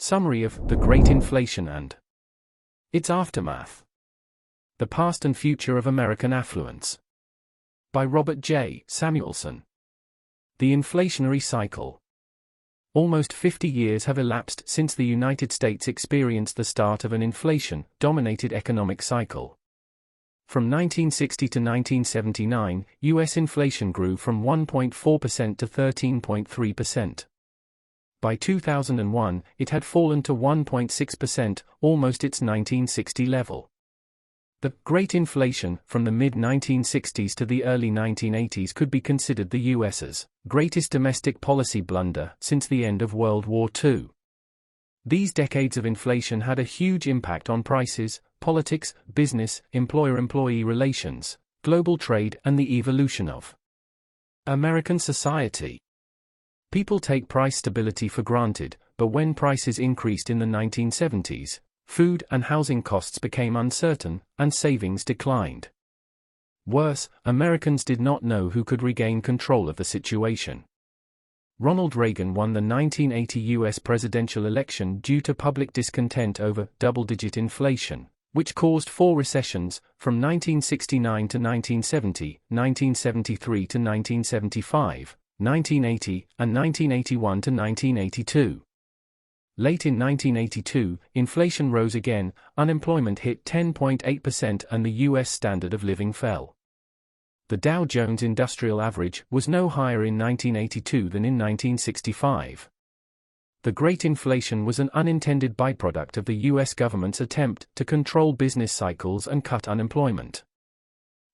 Summary of The Great Inflation and Its Aftermath. The Past and Future of American Affluence. By Robert J. Samuelson. The Inflationary Cycle. Almost 50 years have elapsed since the United States experienced the start of an inflation-dominated economic cycle. From 1960 to 1979, U.S. inflation grew from 1.4% to 13.3%. By 2001, it had fallen to 1.6%, almost its 1960 level. The Great Inflation, from the mid-1960s to the early 1980s, could be considered the U.S.'s greatest domestic policy blunder since the end of World War II. These decades of inflation had a huge impact on prices, politics, business, employer-employee relations, global trade, and the evolution of American society. People take price stability for granted, but when prices increased in the 1970s, food and housing costs became uncertain, and savings declined. Worse, Americans did not know who could regain control of the situation. Ronald Reagan won the 1980 U.S. presidential election due to public discontent over double-digit inflation, which caused 4 recessions, from 1969 to 1970, 1973 to 1975, 1980, and 1981 to 1982. Late in 1982, inflation rose again, unemployment hit 10.8% and the U.S. standard of living fell. The Dow Jones Industrial Average was no higher in 1982 than in 1965. The Great Inflation was an unintended byproduct of the U.S. government's attempt to control business cycles and cut unemployment.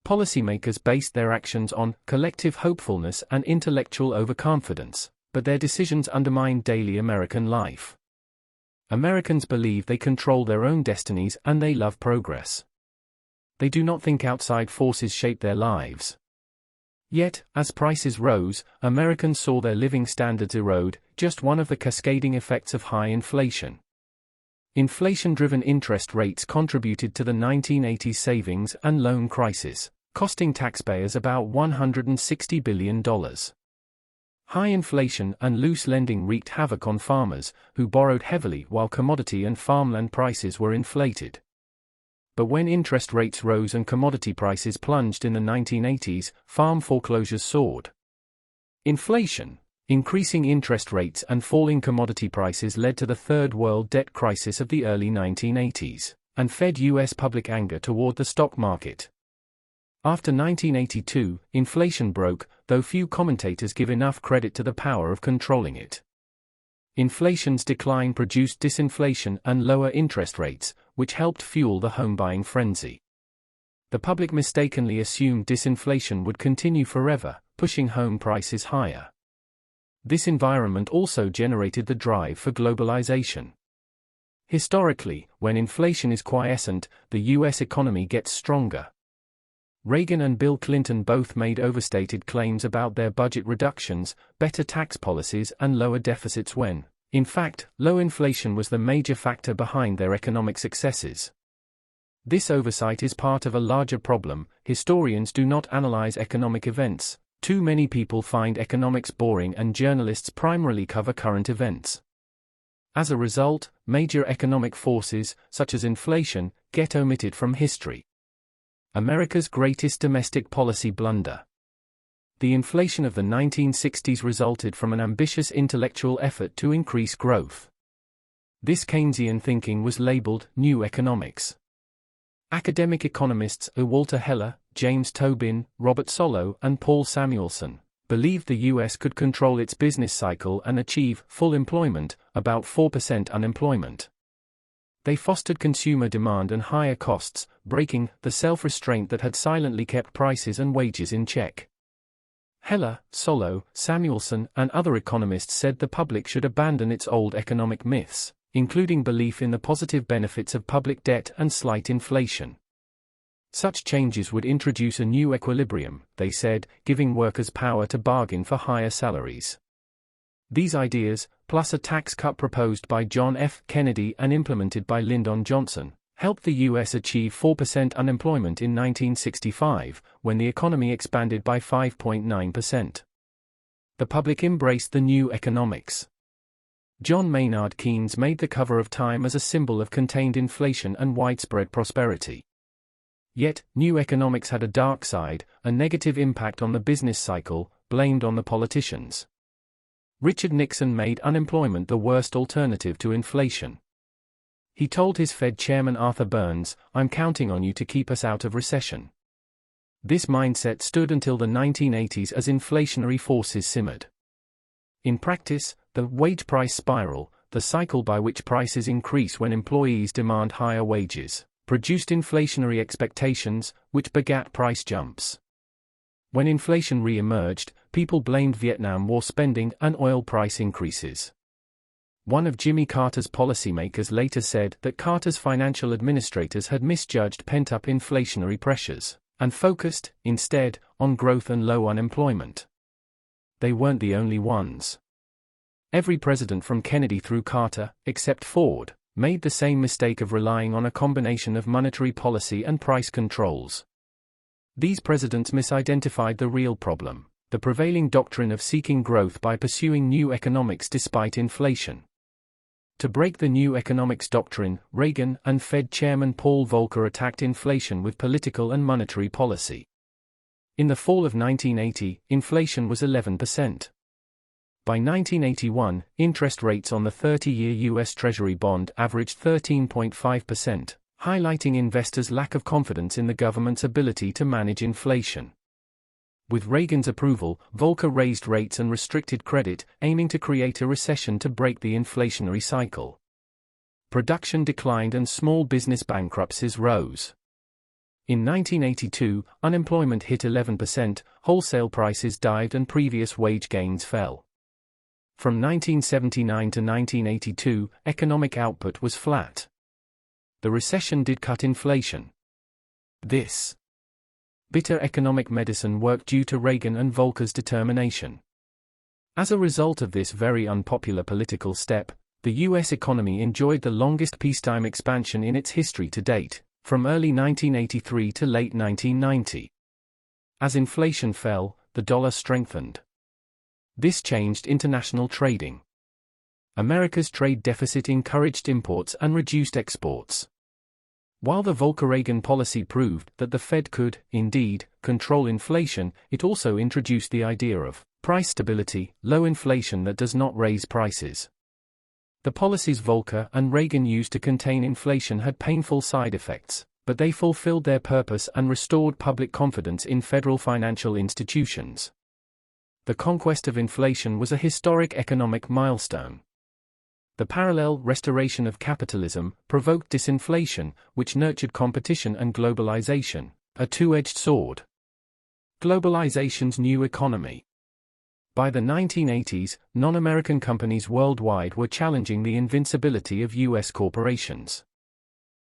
Policymakers based their actions on collective hopefulness and intellectual overconfidence, but their decisions undermined daily American life. Americans believe they control their own destinies and they love progress. They do not think outside forces shape their lives. Yet, as prices rose, Americans saw their living standards erode, just one of the cascading effects of high inflation. Inflation-driven interest rates contributed to the 1980s savings and loan crisis, costing taxpayers about $160 billion. High inflation and loose lending wreaked havoc on farmers, who borrowed heavily while commodity and farmland prices were inflated. But when interest rates rose and commodity prices plunged in the 1980s, farm foreclosures soared. Inflation, increasing interest rates and falling commodity prices led to the Third World Debt Crisis of the early 1980s, and fed U.S. public anger toward the stock market. After 1982, inflation broke, though few commentators give enough credit to the power of controlling it. Inflation's decline produced disinflation and lower interest rates, which helped fuel the home-buying frenzy. The public mistakenly assumed disinflation would continue forever, pushing home prices higher. This environment also generated the drive for globalization. Historically, when inflation is quiescent, the U.S. economy gets stronger. Reagan and Bill Clinton both made overstated claims about their budget reductions, better tax policies, and lower deficits when, in fact, low inflation was the major factor behind their economic successes. This oversight is part of a larger problem. Historians do not analyze economic events. Too many people find economics boring and journalists primarily cover current events. As a result, major economic forces, such as inflation, get omitted from history. America's greatest domestic policy blunder. The inflation of the 1960s resulted from an ambitious intellectual effort to increase growth. This Keynesian thinking was labeled New Economics. Academic economists Walter Heller, James Tobin, Robert Solow, and Paul Samuelson believed the U.S. could control its business cycle and achieve full employment, about 4% unemployment. They fostered consumer demand and higher costs, breaking the self-restraint that had silently kept prices and wages in check. Heller, Solow, Samuelson, and other economists said the public should abandon its old economic myths, including belief in the positive benefits of public debt and slight inflation. Such changes would introduce a new equilibrium, they said, giving workers power to bargain for higher salaries. These ideas, plus a tax cut proposed by John F. Kennedy and implemented by Lyndon Johnson, helped the U.S. achieve 4% unemployment in 1965, when the economy expanded by 5.9%. The public embraced the new economics. John Maynard Keynes made the cover of Time as a symbol of contained inflation and widespread prosperity. Yet, new economics had a dark side, a negative impact on the business cycle, blamed on the politicians. Richard Nixon made unemployment the worst alternative to inflation. He told his Fed chairman Arthur Burns, "I'm counting on you to keep us out of recession." This mindset stood until the 1980s as inflationary forces simmered. In practice, the wage price spiral, the cycle by which prices increase when employees demand higher wages, produced inflationary expectations, which begat price jumps. When inflation re-emerged, people blamed Vietnam War spending and oil price increases. One of Jimmy Carter's policymakers later said that Carter's financial administrators had misjudged pent-up inflationary pressures, and focused, instead, on growth and low unemployment. They weren't the only ones. Every president from Kennedy through Carter, except Ford, made the same mistake of relying on a combination of monetary policy and price controls. These presidents misidentified the real problem, the prevailing doctrine of seeking growth by pursuing new economics despite inflation. To break the new economics doctrine, Reagan and Fed Chairman Paul Volcker attacked inflation with political and monetary policy. In the fall of 1980, inflation was 11%. By 1981, interest rates on the 30-year U.S. Treasury bond averaged 13.5%, highlighting investors' lack of confidence in the government's ability to manage inflation. With Reagan's approval, Volcker raised rates and restricted credit, aiming to create a recession to break the inflationary cycle. Production declined and small business bankruptcies rose. In 1982, unemployment hit 11%, wholesale prices dived and previous wage gains fell. From 1979 to 1982, economic output was flat. The recession did cut inflation. This bitter economic medicine worked due to Reagan and Volcker's determination. As a result of this very unpopular political step, the U.S. economy enjoyed the longest peacetime expansion in its history to date, from early 1983 to late 1990. As inflation fell, the dollar strengthened. This changed international trading. America's trade deficit encouraged imports and reduced exports. While the Volcker-Reagan policy proved that the Fed could, indeed, control inflation, it also introduced the idea of price stability, low inflation that does not raise prices. The policies Volcker and Reagan used to contain inflation had painful side effects, but they fulfilled their purpose and restored public confidence in federal financial institutions. The conquest of inflation was a historic economic milestone. The parallel restoration of capitalism provoked disinflation, which nurtured competition and globalization, a two-edged sword. Globalization's new economy. By the 1980s, non-American companies worldwide were challenging the invincibility of U.S. corporations.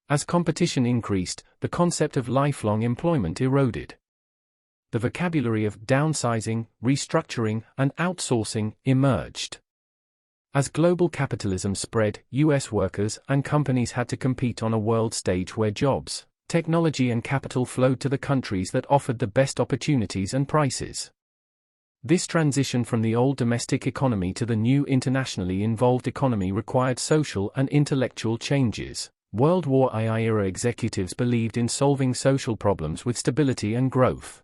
As competition increased, the concept of lifelong employment eroded. The vocabulary of downsizing, restructuring, and outsourcing emerged. As global capitalism spread, U.S. workers and companies had to compete on a world stage where jobs, technology and capital flowed to the countries that offered the best opportunities and prices. This transition from the old domestic economy to the new internationally involved economy required social and intellectual changes. World War I-era executives believed in solving social problems with stability and growth.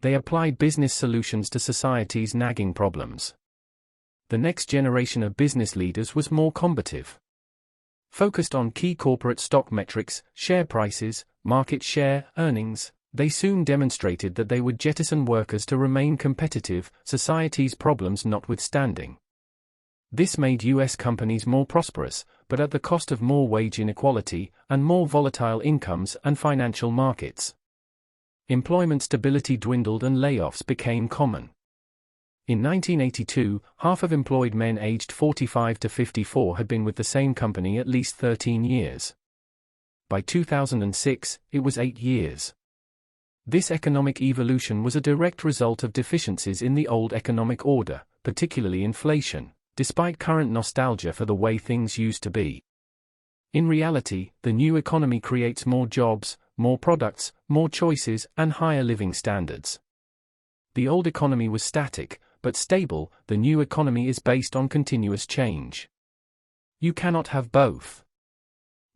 They applied business solutions to society's nagging problems. The next generation of business leaders was more combative. Focused on key corporate stock metrics, share prices, market share, earnings, they soon demonstrated that they would jettison workers to remain competitive, society's problems notwithstanding. This made U.S. companies more prosperous, but at the cost of more wage inequality, and more volatile incomes and financial markets. Employment stability dwindled and layoffs became common. In 1982, half of employed men aged 45 to 54 had been with the same company at least 13 years. By 2006, it was 8 years. This economic evolution was a direct result of deficiencies in the old economic order, particularly inflation, despite current nostalgia for the way things used to be. In reality, the new economy creates more jobs, more products, more choices, and higher living standards. The old economy was static, but stable, the new economy is based on continuous change. You cannot have both.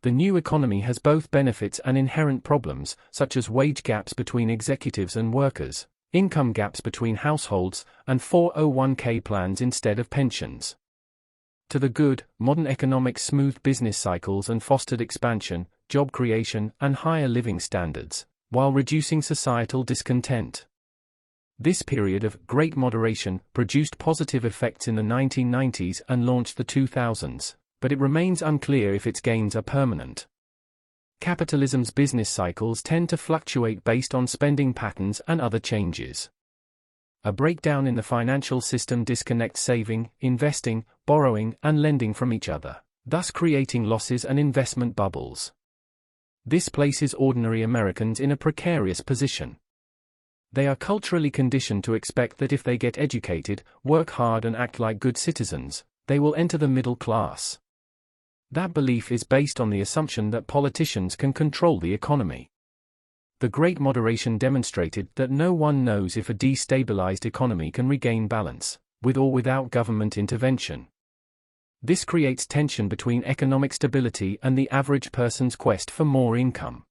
The new economy has both benefits and inherent problems, such as wage gaps between executives and workers, income gaps between households, and 401k plans instead of pensions. To the good, modern economics smoothed business cycles and fostered expansion, job creation, and higher living standards, while reducing societal discontent. This period of great moderation produced positive effects in the 1990s and launched the 2000s, but it remains unclear if its gains are permanent. Capitalism's business cycles tend to fluctuate based on spending patterns and other changes. A breakdown in the financial system disconnects saving, investing, borrowing, and lending from each other, thus creating losses and investment bubbles. This places ordinary Americans in a precarious position. They are culturally conditioned to expect that if they get educated, work hard and act like good citizens, they will enter the middle class. That belief is based on the assumption that politicians can control the economy. The Great Moderation demonstrated that no one knows if a destabilized economy can regain balance, with or without government intervention. This creates tension between economic stability and the average person's quest for more income.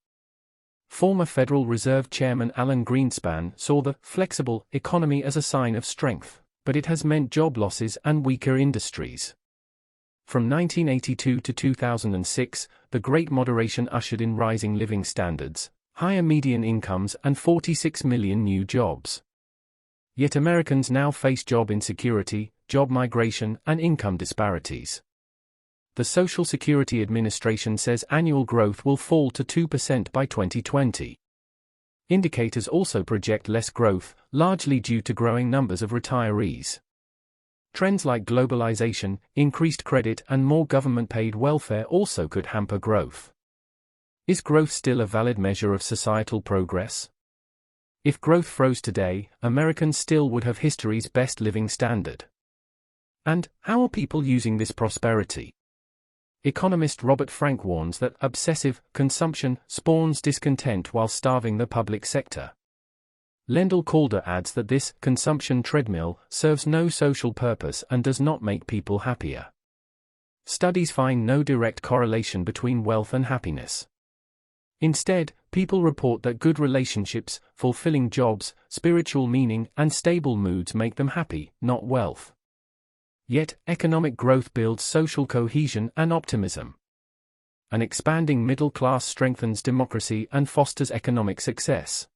Former Federal Reserve Chairman Alan Greenspan saw the flexible economy as a sign of strength, but it has meant job losses and weaker industries. From 1982 to 2006, the Great Moderation ushered in rising living standards, higher median incomes, and 46 million new jobs. Yet Americans now face job insecurity, job migration, and income disparities. The Social Security Administration says annual growth will fall to 2% by 2020. Indicators also project less growth, largely due to growing numbers of retirees. Trends like globalization, increased credit, and more government-paid welfare also could hamper growth. Is growth still a valid measure of societal progress? If growth froze today, Americans still would have history's best living standard. And how are people using this prosperity? Economist Robert Frank warns that obsessive consumption spawns discontent while starving the public sector. Lendl Calder adds that this consumption treadmill serves no social purpose and does not make people happier. Studies find no direct correlation between wealth and happiness. Instead, people report that good relationships, fulfilling jobs, spiritual meaning, and stable moods make them happy, not wealth. Yet, economic growth builds social cohesion and optimism. An expanding middle class strengthens democracy and fosters economic success.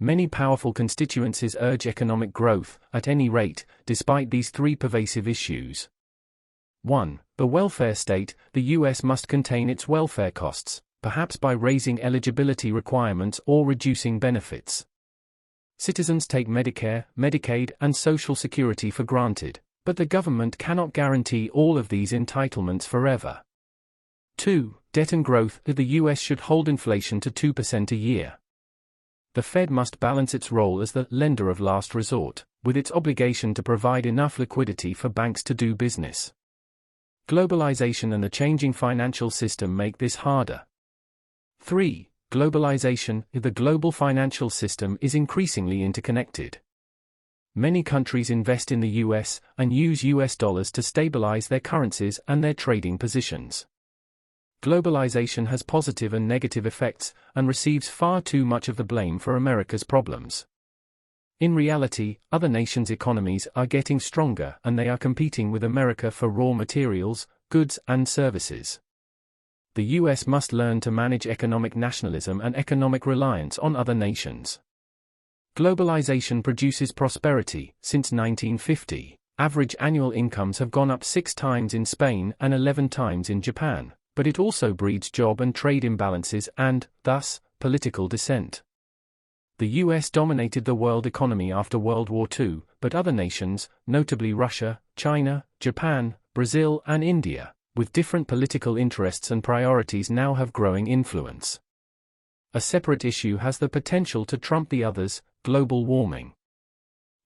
Many powerful constituencies urge economic growth, at any rate, despite these three pervasive issues. 1. The welfare state. The U.S. must contain its welfare costs, perhaps by raising eligibility requirements or reducing benefits. Citizens take Medicare, Medicaid, and Social Security for granted, but the government cannot guarantee all of these entitlements forever. 2. Debt and growth. The U.S. should hold inflation to 2% a year. The Fed must balance its role as the lender of last resort, with its obligation to provide enough liquidity for banks to do business. Globalization and the changing financial system make this harder. 3. Globalization. The global financial system is increasingly interconnected. Many countries invest in the US and use US dollars to stabilize their currencies and their trading positions. Globalization has positive and negative effects, and receives far too much of the blame for America's problems. In reality, other nations' economies are getting stronger and they are competing with America for raw materials, goods, and services. The US must learn to manage economic nationalism and economic reliance on other nations. Globalization produces prosperity. Since 1950, average annual incomes have gone up 6 times in Spain and 11 times in Japan. But it also breeds job and trade imbalances and, thus, political dissent. The US dominated the world economy after World War II, but other nations, notably Russia, China, Japan, Brazil, and India, with different political interests and priorities, now have growing influence. A separate issue has the potential to trump the others: global warming.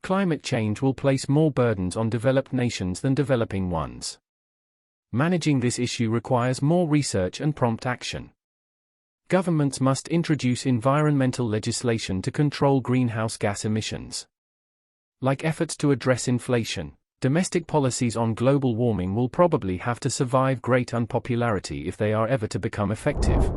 Climate change will place more burdens on developed nations than developing ones. Managing this issue requires more research and prompt action. Governments must introduce environmental legislation to control greenhouse gas emissions. Like efforts to address inflation, domestic policies on global warming will probably have to survive great unpopularity if they are ever to become effective.